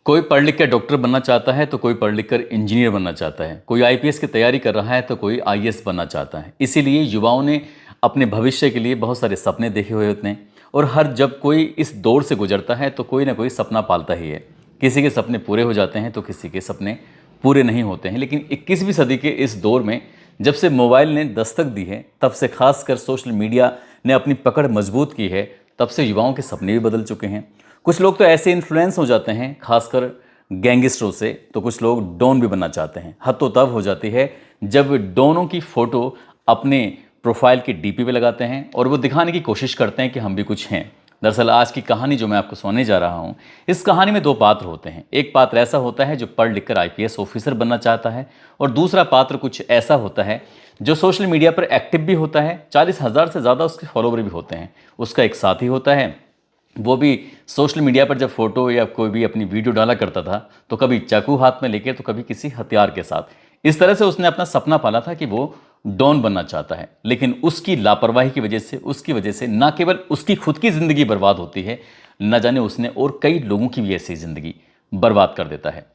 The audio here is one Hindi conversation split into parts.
कोई पढ़ लिख कर डॉक्टर बनना चाहता है तो कोई पढ़ लिख कर इंजीनियर बनना चाहता है, कोई आईपीएस की तैयारी कर रहा है तो कोई आईएएस बनना चाहता है। इसीलिए युवाओं ने अपने भविष्य के लिए बहुत सारे सपने देखे हुए होते हैं और हर जब कोई इस दौर से गुजरता है तो कोई ना कोई सपना पालता ही है। किसी के सपने पूरे हो जाते हैं तो किसी के सपने पूरे नहीं होते हैं। लेकिन 21वीं सदी के इस दौर में जब से मोबाइल ने दस्तक दी है, तब से खासकर सोशल मीडिया ने अपनी पकड़ मजबूत की है, तब से युवाओं के सपने भी बदल चुके हैं। कुछ लोग तो ऐसे इन्फ्लुएंस हो जाते हैं, खासकर गैंगस्टरों से, तो कुछ लोग डॉन भी बनना चाहते हैं। हद तो तब हो जाती है जब डॉनों की फ़ोटो अपने प्रोफाइल की डीपी पे लगाते हैं और वो दिखाने की कोशिश करते हैं कि हम भी कुछ हैं। दरअसल आज की कहानी जो मैं आपको सुनाने जा रहा हूँ, इस कहानी में दो पात्र होते हैं। एक पात्र ऐसा होता है जो पढ़ लिख कर आईपीएस ऑफिसर बनना चाहता है और दूसरा पात्र कुछ ऐसा होता है जो सोशल मीडिया पर एक्टिव भी होता है, 40,000 से ज़्यादा उसके फॉलोवर भी होते हैं। उसका एक साथी होता है, वो भी सोशल मीडिया पर जब फोटो या कोई भी अपनी वीडियो डाला करता था तो कभी चाकू हाथ में लेके तो कभी किसी हथियार के साथ। इस तरह से उसने अपना सपना पाला था कि वो डॉन बनना चाहता है। लेकिन उसकी लापरवाही की वजह से, उसकी वजह से न केवल उसकी खुद की ज़िंदगी बर्बाद होती है, न जाने उसने और कई लोगों की भी ऐसी ज़िंदगी बर्बाद कर देता है।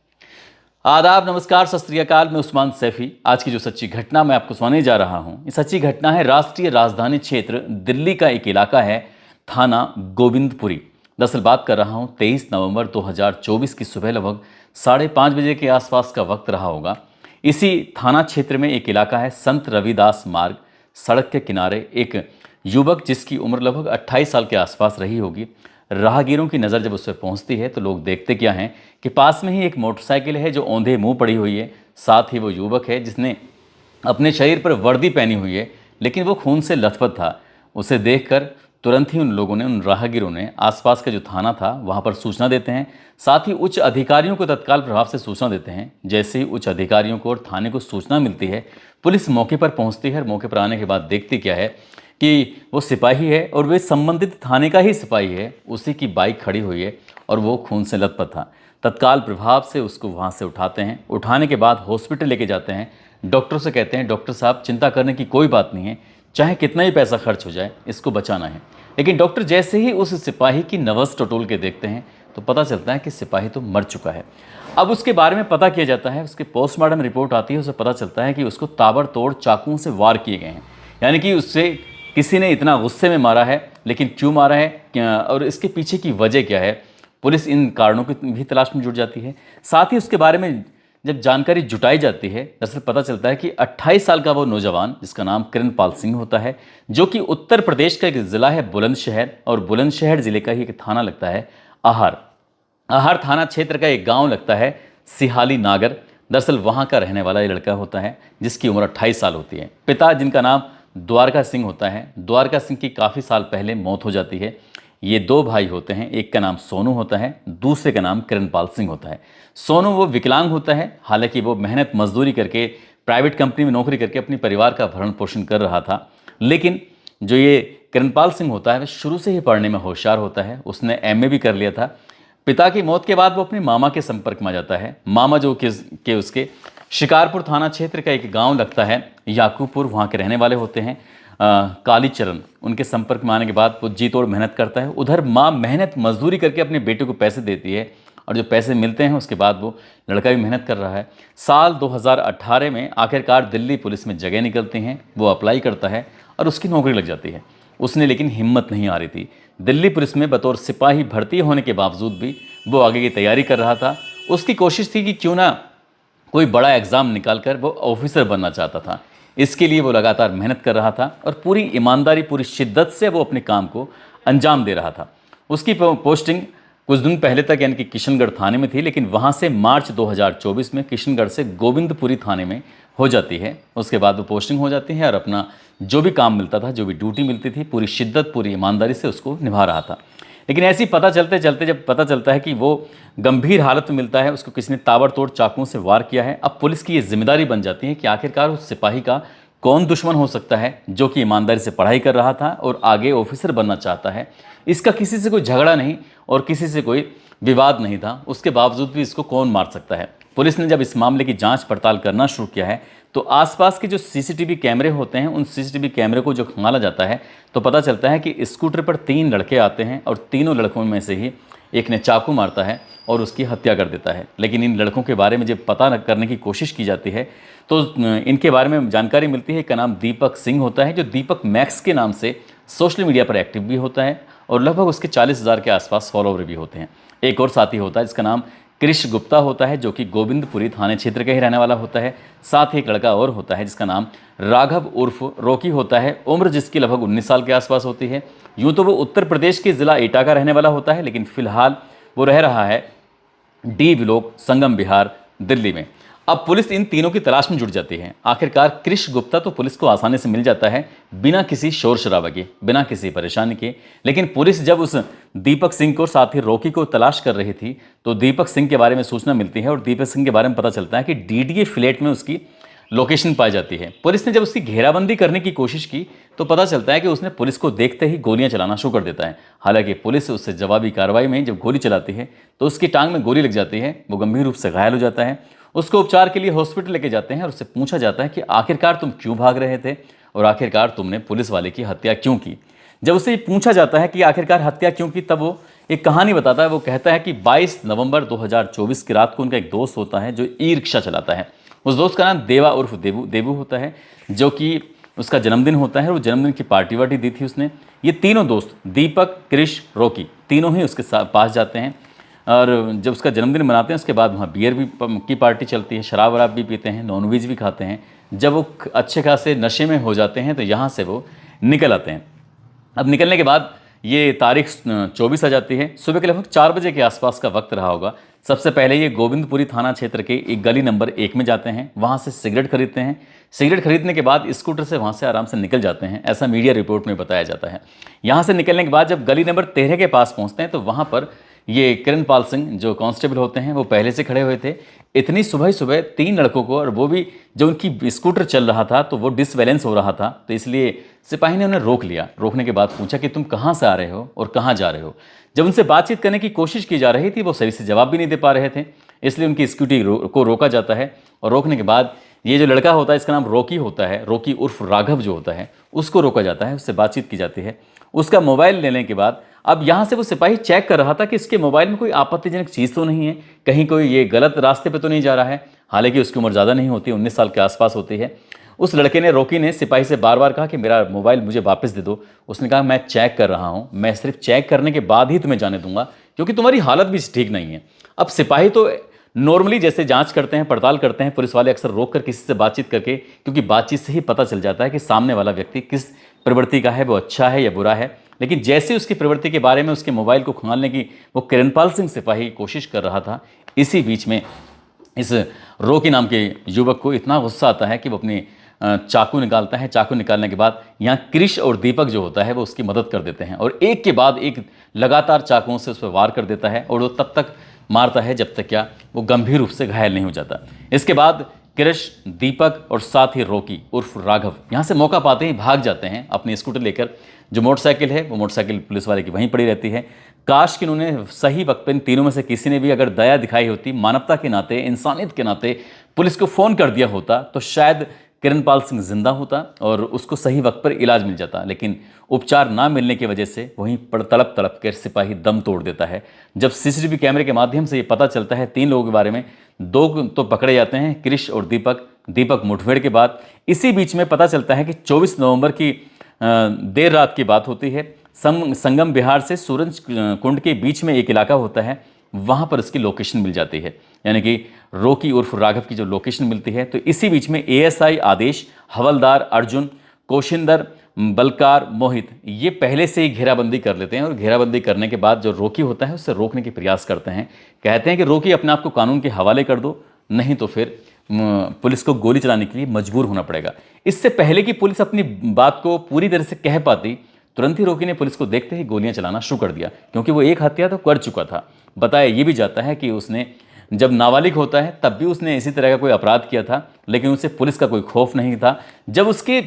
आदाब, नमस्कार, सत श्री अकाल। मैं उस्मान सैफी। आज की जो सच्ची घटना मैं आपको सुनाने जा रहा हूँ, ये सच्ची घटना है राष्ट्रीय राजधानी क्षेत्र दिल्ली का एक इलाका है, थाना गोविंदपुरी। दरअसल बात कर रहा हूँ 23 नवंबर 2024 की सुबह लगभग 5:30 बजे के आसपास का वक्त रहा होगा। इसी थाना क्षेत्र में एक इलाका है संत रविदास मार्ग। सड़क के किनारे एक युवक जिसकी उम्र लगभग 28 साल के आसपास रही होगी, राहगीरों की नज़र जब उस पर पहुँचती है तो लोग देखते क्या हैं कि पास में ही एक मोटरसाइकिल है जो औंधे मुँह पड़ी हुई है। साथ ही वो युवक है जिसने अपने शरीर पर वर्दी पहनी हुई है, लेकिन वो खून से लथपथ था। उसे देखकर तुरंत ही उन लोगों ने, उन राहगीरों ने आसपास का जो थाना था वहाँ पर सूचना देते हैं। साथ ही उच्च अधिकारियों को तत्काल प्रभाव से सूचना देते हैं। जैसे ही उच्च अधिकारियों को और थाने को सूचना मिलती है, पुलिस मौके पर पहुँचती है और मौके पर आने के बाद देखती क्या है कि वो सिपाही है और वे संबंधित थाने का ही सिपाही है। उसी की बाइक खड़ी हुई है और वो खून से लथपथ था। तत्काल प्रभाव से उसको वहाँ से उठाते हैं। उठाने के बाद हॉस्पिटल लेके जाते हैं। डॉक्टर से कहते हैं, डॉक्टर साहब चिंता करने की कोई बात नहीं है, चाहे कितना ही पैसा खर्च हो जाए, इसको बचाना है। लेकिन डॉक्टर जैसे ही उस सिपाही की नब्ज़ टटोल के देखते हैं तो पता चलता है कि सिपाही तो मर चुका है। अब उसके बारे में पता किया जाता है, उसके पोस्टमार्टम रिपोर्ट आती है, उसे पता चलता है कि उसको ताबड़तोड़ चाकुओं से वार किए गए हैं। यानी कि उससे किसी ने इतना गुस्से में मारा है। लेकिन क्यों मारा है और इसके पीछे की वजह क्या है, पुलिस इन कारणों की भी तलाश में जुट जाती है। साथ ही उसके बारे में जब जानकारी जुटाई जाती है, दरअसल पता चलता है कि 28 साल का वो नौजवान, जिसका नाम किरणपाल सिंह होता है, जो कि उत्तर प्रदेश का एक ज़िला है बुलंदशहर, और बुलंदशहर ज़िले का ही एक थाना लगता है आहार। आहार थाना क्षेत्र का एक गांव लगता है सिहाली नागर। दरअसल वहां का रहने वाला ये लड़का होता है जिसकी उम्र 28 साल होती है। पिता, जिनका नाम द्वारका सिंह होता है, द्वारका सिंह की काफ़ी साल पहले मौत हो जाती है। ये दो भाई होते हैं, एक का नाम सोनू होता है, दूसरे का नाम किरणपाल सिंह होता है। सोनू वो विकलांग होता है, हालांकि वो मेहनत मजदूरी करके प्राइवेट कंपनी में नौकरी करके अपने परिवार का भरण पोषण कर रहा था। लेकिन जो ये किरणपाल सिंह होता है वह शुरू से ही पढ़ने में होशियार होता है। उसने एमए भी कर लिया था। पिता की मौत के बाद वो अपने मामा के संपर्क में आ जाता है। मामा जो कि उसके शिकारपुर थाना क्षेत्र का एक गाँव लगता है याकूबपुर, वहाँ के रहने वाले होते हैं कालीचरण। उनके संपर्क में आने के बाद वो जी तोड़ मेहनत करता है। उधर माँ मेहनत मजदूरी करके अपने बेटे को पैसे देती है और जो पैसे मिलते हैं उसके बाद वो लड़का भी मेहनत कर रहा है। साल 2018 में आखिरकार दिल्ली पुलिस में जगह निकलती हैं। वो अप्लाई करता है और उसकी नौकरी लग जाती है। उसने लेकिन हिम्मत नहीं आ रही थी। दिल्ली पुलिस में बतौर सिपाही भर्ती होने के बावजूद भी वो आगे की तैयारी कर रहा था। उसकी कोशिश थी कि क्यों ना कोई बड़ा एग्ज़ाम निकाल कर वो ऑफिसर बनना चाहता था। इसके लिए वो लगातार मेहनत कर रहा था और पूरी ईमानदारी, पूरी शिद्दत से वो अपने काम को अंजाम दे रहा था। उसकी पोस्टिंग कुछ दिन पहले तक यानी कि किशनगढ़ थाने में थी, लेकिन वहाँ से मार्च 2024 में किशनगढ़ से गोविंदपुरी थाने में हो जाती है। उसके बाद वो पोस्टिंग हो जाती है और अपना जो भी काम मिलता था, जो भी ड्यूटी मिलती थी, पूरी शिद्दत, पूरी ईमानदारी से उसको निभा रहा था। लेकिन ऐसे ही पता चलते चलते जब पता चलता है कि वो गंभीर हालत में मिलता है, उसको किसी ने ताबड़तोड़ चाकुओं से वार किया है। अब पुलिस की ये जिम्मेदारी बन जाती है कि आखिरकार उस सिपाही का कौन दुश्मन हो सकता है जो कि ईमानदारी से पढ़ाई कर रहा था और आगे ऑफिसर बनना चाहता है। इसका किसी से कोई झगड़ा नहीं और किसी से कोई विवाद नहीं था, उसके बावजूद भी इसको कौन मार सकता है। पुलिस ने जब इस मामले की जांच पड़ताल करना शुरू किया है तो आसपास के जो सीसीटीवी कैमरे होते हैं, उन सीसीटीवी कैमरे को जो खंगाला जाता है तो पता चलता है कि स्कूटर पर 3 लड़के आते हैं और तीनों लड़कों में से ही एक ने चाकू मारता है और उसकी हत्या कर देता है। लेकिन इन लड़कों के बारे में जब पता करने की कोशिश की जाती है तो इनके बारे में जानकारी मिलती है। इनका नाम दीपक सिंह होता है, जो दीपक मैक्स के नाम से सोशल मीडिया पर एक्टिव भी होता है और लगभग उसके 40,000 के आसपास फॉलोवर भी होते हैं। एक और साथी होता है जिसका नाम कृष गुप्ता होता है, जो कि गोविंदपुरी थाने क्षेत्र का ही रहने वाला होता है। साथ ही एक लड़का और होता है जिसका नाम राघव उर्फ रॉकी होता है, उम्र जिसकी लगभग 19 साल के आसपास होती है। यूँ तो वो उत्तर प्रदेश के ज़िला एटा का रहने वाला होता है, लेकिन फिलहाल वो रह रहा है डी ब्लॉक, संगम विहार, दिल्ली में। अब पुलिस इन तीनों की तलाश में जुट जाती है। आखिरकार कृष गुप्ता तो पुलिस को आसानी से मिल जाता है, बिना किसी शोर शराबा के, बिना किसी परेशानी के। लेकिन पुलिस जब उस दीपक सिंह को, साथ ही रॉकी को तलाश कर रही थी, तो दीपक सिंह के बारे में सूचना मिलती है और दीपक सिंह के बारे में पता चलता है कि डीडीए फ्लैट में उसकी लोकेशन पाई जाती है। पुलिस ने जब उसकी घेराबंदी करने की कोशिश की तो पता चलता है कि उसने पुलिस को देखते ही गोलियां चलाना शुरू कर देता है। हालांकि पुलिस उससे जवाबी कार्रवाई में जब गोली चलाती है तो उसकी टांग में गोली लग जाती है, वो गंभीर रूप से घायल हो जाता है। उसको उपचार के लिए हॉस्पिटल लेके जाते हैं और उससे पूछा जाता है कि आखिरकार तुम क्यों भाग रहे थे और आखिरकार तुमने पुलिस वाले की हत्या क्यों की। जब उससे पूछा जाता है कि आखिरकार हत्या क्यों की, तब वो एक कहानी बताता है। वो कहता है कि 22 नवंबर 2024 की रात को उनका एक दोस्त होता है जो ई रिक्शा चलाता है। उस दोस्त का नाम देवा उर्फ देवू होता है, जो कि उसका जन्मदिन होता है। वो जन्मदिन की पार्टी वार्टी दी थी उसने। ये तीनों दोस्त दीपक, कृष, रॉकी, तीनों ही उसके पास जाते हैं और जब उसका जन्मदिन मनाते हैं उसके बाद वहाँ बियर भी की पार्टी चलती है, शराब वराब भी पीते हैं, नॉनवेज भी खाते हैं। जब वो अच्छे खासे नशे में हो जाते हैं तो यहाँ से वो निकल आते हैं। अब निकलने के बाद ये तारीख 24 आ जाती है। सुबह के लगभग 4 बजे के आसपास का वक्त रहा होगा। सबसे पहले ये गोविंदपुरी थाना क्षेत्र के एक गली नंबर 1 में जाते हैं, वहाँ से सिगरेट खरीदते हैं। सिगरेट खरीदने के बाद स्कूटर से वहाँ से आराम से निकल जाते हैं, ऐसा मीडिया रिपोर्ट में बताया जाता है। यहाँ से निकलने के बाद जब गली नंबर 13 के पास पहुँचते हैं तो वहाँ पर ये किरणपाल सिंह जो कांस्टेबल होते हैं वो पहले से खड़े हुए थे। इतनी सुबह सुबह 3 लड़कों को, और वो भी जो उनकी स्कूटर चल रहा था तो वो डिसबैलेंस हो रहा था, तो इसलिए सिपाही ने उन्हें रोक लिया। रोकने के बाद पूछा कि तुम कहाँ से आ रहे हो और कहाँ जा रहे हो। जब उनसे बातचीत करने की कोशिश की जा रही थी वो सही से जवाब भी नहीं दे पा रहे थे, इसलिए उनकी स्कूटी को रोका जाता है। और रोकने के बाद ये जो लड़का होता है इसका नाम रॉकी होता है, रॉकी उर्फ राघव जो होता है, उसको रोका जाता है, उससे बातचीत की जाती है। उसका मोबाइल लेने के बाद अब यहाँ से वो सिपाही चेक कर रहा था कि इसके मोबाइल में कोई आपत्तिजनक चीज़ तो नहीं है, कहीं कोई ये गलत रास्ते पे तो नहीं जा रहा है। हालांकि उसकी उम्र ज़्यादा नहीं होती, 19 साल के आसपास होती है। उस लड़के ने, रॉकी ने, सिपाही से बार बार कहा कि मेरा मोबाइल मुझे वापस दे दो। उसने कहा मैं चेक कर रहा हूँ, मैं सिर्फ चेक करने के बाद ही तुम्हें जाने दूंगा, क्योंकि तुम्हारी हालत भी ठीक नहीं है। अब सिपाही तो नॉर्मली जैसे जांच करते हैं, पड़ताल करते हैं, पुलिस वाले अक्सर रोक कर किसी से बातचीत करके, क्योंकि बातचीत से ही पता चल जाता है कि सामने वाला व्यक्ति किस प्रवृत्ति का है, वो अच्छा है या बुरा है। लेकिन जैसे उसकी प्रवृत्ति के बारे में उसके मोबाइल को खंगालने की वो किरणपाल सिंह सिपाही कोशिश कर रहा था, इसी बीच में इस रॉकी नाम के युवक को इतना गुस्सा आता है कि वो अपनी चाकू निकालता है। चाकू निकालने के बाद यहाँ कृष और दीपक जो होता है वो उसकी मदद कर देते हैं और एक के बाद एक लगातार चाकुओं से उस पर वार कर देता है और वो तब तक मारता है जब तक क्या वो गंभीर रूप से घायल नहीं हो जाता। इसके बाद कृष, दीपक और साथ ही रॉकी उर्फ राघव यहाँ से मौका पाते ही भाग जाते हैं अपनी स्कूटर लेकर। जो मोटरसाइकिल है वो मोटरसाइकिल पुलिस वाले की वहीं पड़ी रहती है। काश कि उन्होंने सही वक्त पर इन तीनों में से किसी ने भी अगर दया दिखाई होती, मानवता के नाते, इंसानियत के नाते पुलिस को फ़ोन कर दिया होता, तो शायद किरणपाल सिंह जिंदा होता और उसको सही वक्त पर इलाज मिल जाता। लेकिन उपचार ना मिलने की वजह से वहीं पर तड़प तड़प कर सिपाही दम तोड़ देता है। जब सीसीटीवी कैमरे के माध्यम से ये पता चलता है 3 लोगों के बारे में, 2 तो पकड़े जाते हैं, कृष और दीपक मुठभेड़ के बाद। इसी बीच में पता चलता है कि 24 नवंबर की देर रात की बात होती है। संगम बिहार से सूरज कुंड के बीच में एक इलाका होता है, वहाँ पर उसकी लोकेशन मिल जाती है, यानी कि रॉकी उर्फ राघव की जो लोकेशन मिलती है। तो इसी बीच में एएसआई आदेश, हवलदार अर्जुन, कोशिंदर, बलकार, मोहित ये पहले से ही घेराबंदी कर लेते हैं और घेराबंदी करने के बाद जो रॉकी होता है उससे रोकने के प्रयास करते हैं। कहते हैं कि रॉकी अपने आप को कानून के हवाले कर दो, नहीं तो फिर पुलिस को गोली चलाने के लिए मजबूर होना पड़ेगा। इससे पहले कि पुलिस अपनी बात को पूरी तरह से कह पाती, तुरंत ही रॉकी ने पुलिस को देखते ही गोलियां चलाना शुरू कर दिया, क्योंकि वो एक हत्या तो कर चुका था। बताया ये भी जाता है कि उसने जब नाबालिग होता है तब भी उसने इसी तरह का कोई अपराध किया था, लेकिन उसे पुलिस का कोई खौफ नहीं था। जब उसके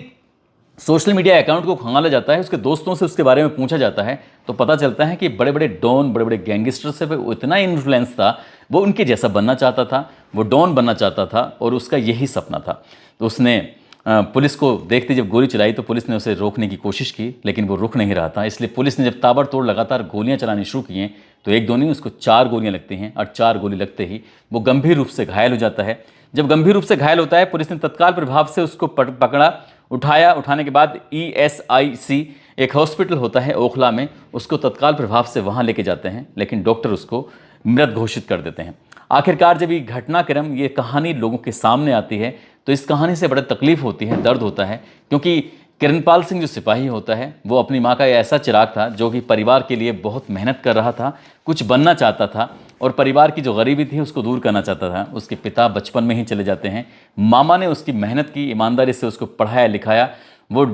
सोशल मीडिया अकाउंट को खंगाला जाता है, उसके दोस्तों से उसके बारे में पूछा जाता है, तो पता चलता है कि बड़े बड़े डॉन, बड़े बड़े गैंगस्टर से वो इतना इन्फ्लुएंस था, वो उनके जैसा बनना चाहता था, वो डॉन बनना चाहता था और उसका यही सपना था। तो उसने पुलिस को देखते जब गोली चलाई तो पुलिस ने उसे रोकने की कोशिश की, लेकिन वो रुक नहीं रहा था। इसलिए पुलिस ने जब ताबड़तोड़ लगातार गोलियां चलानी शुरू की हैं तो एक दो नहीं, उसको 4 गोलियां लगती हैं और 4 गोली लगते ही वो गंभीर रूप से घायल हो जाता है। जब गंभीर रूप से घायल होता है, पुलिस ने तत्काल प्रभाव से उसको पकड़ा, उठाया। उठाने के बाद ESIC एक हॉस्पिटल होता है ओखला में, उसको तत्काल प्रभाव से वहाँ लेके जाते हैं, लेकिन डॉक्टर उसको मृत घोषित कर देते हैं। आखिरकार जब ये घटनाक्रम, ये कहानी लोगों के सामने आती है तो इस कहानी से बड़ा तकलीफ होती है, दर्द होता है, क्योंकि किरणपाल सिंह जो सिपाही होता है वो अपनी माँ का ऐसा चिराग था जो कि परिवार के लिए बहुत मेहनत कर रहा था, कुछ बनना चाहता था और परिवार की जो गरीबी थी उसको दूर करना चाहता था। उसके पिता बचपन में ही चले जाते हैं, मामा ने उसकी मेहनत की, ईमानदारी से उसको पढ़ाया लिखाया, वो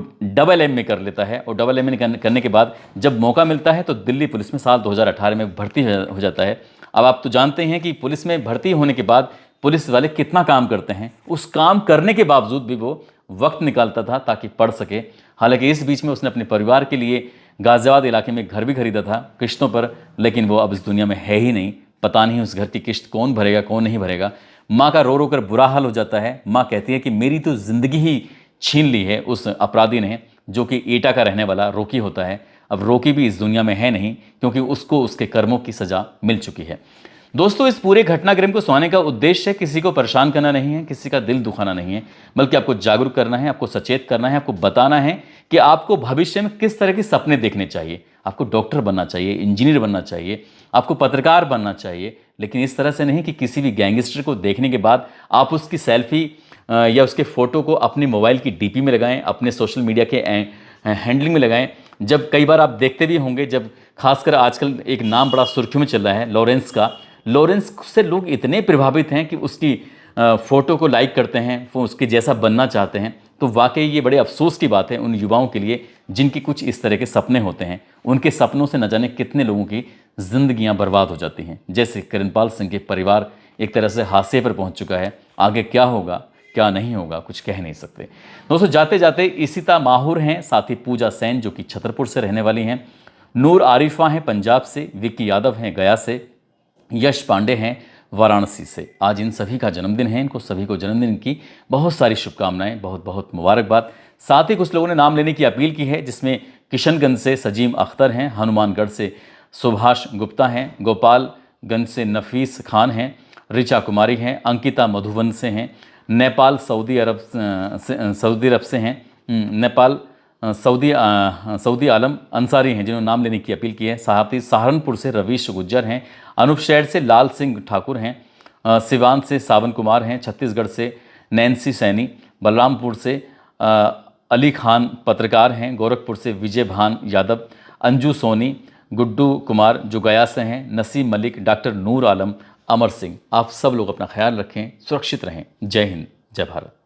LLM कर लेता है और LLM करने के बाद जब मौका मिलता है तो दिल्ली पुलिस में साल 2018 में भर्ती हो जाता है। अब आप तो जानते हैं कि पुलिस में भर्ती होने के बाद पुलिस वाले कितना काम करते हैं, उस काम करने के बावजूद भी वो वक्त निकालता था ताकि पढ़ सके। हालांकि इस बीच में उसने अपने परिवार के लिए गाजियाबाद इलाके में घर भी खरीदा था किश्तों पर, लेकिन वो अब इस दुनिया में है ही नहीं। पता नहीं उस घर की किश्त कौन भरेगा, कौन नहीं भरेगा। माँ का रो रो कर बुरा हाल हो जाता है। माँ कहती है कि मेरी तो ज़िंदगी ही छीन ली है उस अपराधी ने, जो कि एटा का रहने वाला रोकी होता है। अब रोकी भी इस दुनिया में है नहीं, क्योंकि उसको उसके कर्मों की सज़ा मिल चुकी है। दोस्तों, इस पूरे घटनाक्रम को सुनाने का उद्देश्य किसी को परेशान करना नहीं है, किसी का दिल दुखाना नहीं है, बल्कि आपको जागरूक करना है, आपको सचेत करना है, आपको बताना है कि आपको भविष्य में किस तरह के सपने देखने चाहिए। आपको डॉक्टर बनना चाहिए, इंजीनियर बनना चाहिए, आपको पत्रकार बनना चाहिए, लेकिन इस तरह से नहीं कि किसी भी गैंगस्टर को देखने के बाद आप उसकी सेल्फी या उसके फ़ोटो को अपने मोबाइल की DP में लगाएं, अपने सोशल मीडिया के हैंडलिंग में लगाएं। जब कई बार आप देखते भी होंगे, जब खासकर आजकल एक नाम बड़ा सुर्खियों में चल रहा है लॉरेंस का, लॉरेंस से लोग इतने प्रभावित हैं कि उसकी फ़ोटो को लाइक करते हैं, वो उसके जैसा बनना चाहते हैं। तो वाकई ये बड़े अफसोस की बात है उन युवाओं के लिए जिनके कुछ इस तरह के सपने होते हैं। उनके सपनों से न जाने कितने लोगों की ज़िंदगियां बर्बाद हो जाती हैं। जैसे किरणपाल सिंह के परिवार एक तरह से हादसे पर पहुंच चुका है। आगे क्या होगा क्या नहीं होगा कुछ कह नहीं सकते। दोस्तों, जाते जाते इसिता माहूर हैं, साथ ही पूजा सेन जो कि छतरपुर से रहने वाली हैं, नूर आरिफा हैं पंजाब से, विक्की यादव हैं गया से, यश पांडे हैं वाराणसी से। आज इन सभी का जन्मदिन है। इनको सभी को जन्मदिन की बहुत सारी शुभकामनाएं, बहुत बहुत मुबारकबाद। साथ ही कुछ लोगों ने नाम लेने की अपील की है, जिसमें किशनगंज से सजीम अख्तर हैं, हनुमानगढ़ से सुभाष गुप्ता हैं, गोपालगंज से नफीस खान हैं, ऋचा कुमारी हैं, अंकिता मधुबन से हैं, नेपाल सऊदी अरब से हैं, नेपाल सऊदी आलम अंसारी हैं जिन्होंने नाम लेने की अपील की है। साथ ही सहारनपुर से रवीश गुज्जर हैं, अनूपशहर से लाल सिंह ठाकुर हैं, सिवान से सावन कुमार हैं, छत्तीसगढ़ से नैन्सी सैनी, बलरामपुर से अली खान पत्रकार हैं, गोरखपुर से विजय भान यादव, अंजू सोनी, गुड्डू कुमार जो गया से हैं, नसीम मलिक, डॉक्टर नूर आलम, अमर सिंह। आप सब लोग अपना ख्याल रखें, सुरक्षित रहें। जय हिंद, जय भारत।